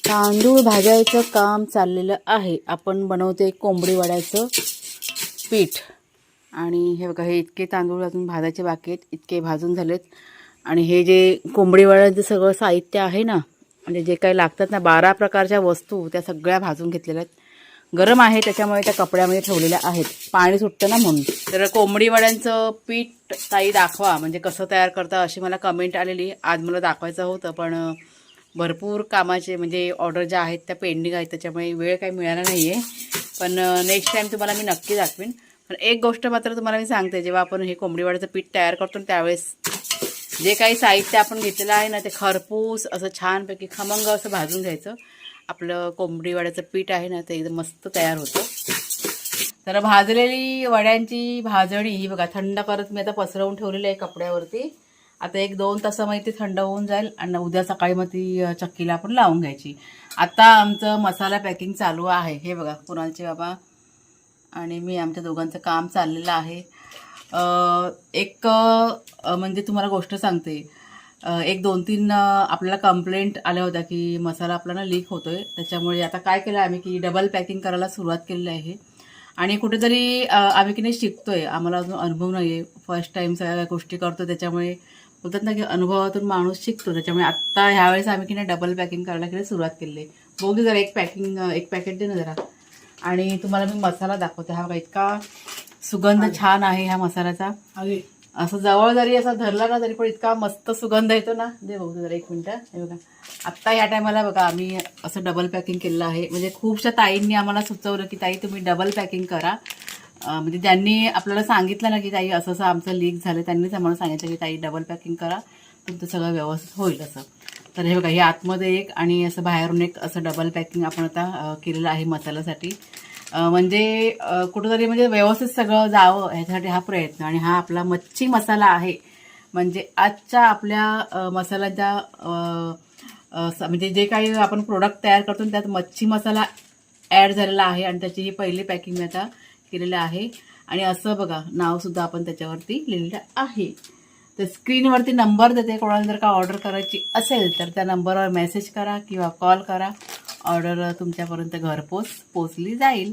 तांदूळ भाजायचं काम चाललेलं आहे. आपण बनवते कोंबडी वड्याचं पीठ. आणि हे बघा, हे इतके तांदूळ अजून भाजायचे बाकी आहेत, इतके भाजून झालेत. आणि हे जे कोंबडी वड्याचं सगळं साहित्य आहे ना, म्हणजे जे काही लागतात ना, 12 प्रकारच्या वस्तू त्या सगळ्या भाजून घेतलेल्या आहेत. गरम आहे त्याच्यामुळे त्या कपड्यामध्ये ठेवलेल्या आहेत, पाणी सुटतं ना म्हणून. तर कोंबडी वड्यांचं पीठ ताई दाखवा, म्हणजे कसं तयार करता अशी मला कमेंट आलेली. आज मला दाखवायचं होतं, पण भरपूर कामाचे म्हणजे ऑर्डर ज्या आहेत त्या पेंडिंग आहेत, त्याच्यामुळे वेळ काही मिळाला नाही आहे. पण नेक्स्ट टाईम तुम्हाला मी नक्की दाखवीन. पण एक गोष्ट मात्र तुम्हाला मी सांगते, जेव्हा आपण हे कोंबडी वड्याचं पीठ तयार करतो त्यावेळेस जे काही साहित्य आपण घेतलेलं आहे ना, ते खरपूस असं छानपैकी खमंग असं भाजून घ्यायचं. आपलं कोंबडी वड्याचं पीठ आहे ना, ते एकदम मस्त तयार होतं. तर भाजलेली वड्यांची भाजणी ही बघा, थंड करत मी आता पसरवून ठेवलेली आहे कपड्यावरती. आता 1-2 तासामध्ये ती थंड होऊन जाईल आणि उद्या सकाळी मग ती चक्कीला आपण लावून घ्यायची. आता आमचं मसाला पॅकिंग चालू आहे. हे बघा, कुणालचे बाबा आणि मी, आमच्या दोघांचं काम चाललेलं आहे. म्हणजे तुम्हाला गोष्ट सांगते, 1-2-3 आपल्याला कंप्लेंट आल्या होत्या की मसाला आपला ना लीक होतोय. त्याच्यामुळे आता काय केलं आम्ही की डबल पॅकिंग करायला सुरुवात केलेली आहे. आणि कुठेतरी आम्ही की नाही शिकतोय, आम्हाला अजून अनुभव नाही आहे, फर्स्ट टाईम सगळ्या गोष्टी करतो. त्याच्यामुळे बोलतात ना की अनुभवातून माणूस शिकतो. त्याच्यामुळे आत्ता ह्यावेळेस आम्ही की नाही डबल पॅकिंग करायला की सुरुवात केली आहे. बघू जरा, एक पॅकेट दे ना जरा. आणि तुम्हाला मी मसाला दाखवते. हा बघा, इतका सुगंध छान आहे ह्या मसाल्याचा. असं जवळ जरी असा धरला ना तरी पण इतका मस्त सुगंध येतो ना. दे बघू जरा 1 मिनिट. हे बघा, आत्ता ह्या टायमाला बघा आम्ही असं डबल पॅकिंग केलेलं आहे. म्हणजे खूपशा ताईंनी आम्हाला सुचवलं की ताई तुम्ही डबल पॅकिंग करा. म्हणजे ज्यांनी आपल्याला सांगितलं ना की ताई असं असं आमचं लीक झालं, त्यांनीच आम्हाला सांगितलं की ताई डबल पॅकिंग करा, तुमचं सगळं व्यवस्थित होईल असं. तर हे बघा, हे आतमध्ये एक आणि असं बाहेरून एक असं डबल पॅकिंग आपण आता केलेलं आहे मसाल्यासाठी. म्हणजे कुठंतरी म्हणजे व्यवस्थित सगळं जावं ह्याच्यासाठी हा प्रयत्न. आणि हा आपला मच्छी मसाला आहे. म्हणजे आजच्या आपल्या मसाल्याच्या म्हणजे जे काही आपण प्रोडक्ट तयार करतो त्यात मच्छी मसाला ॲड झालेला आहे. आणि त्याची ही पहिली पॅकिंग मी आता केलेलं आहे. आणि असं बघा, नावसुद्धा आपण त्याच्यावरती लिहिलेलं आहे. तर स्क्रीनवरती नंबर देते, कोणाला जर का ऑर्डर करायची असेल तर त्या नंबरवर मेसेज करा किंवा कॉल करा. ऑर्डर तुमच्यापर्यंत घरपोच पोचली जाईल.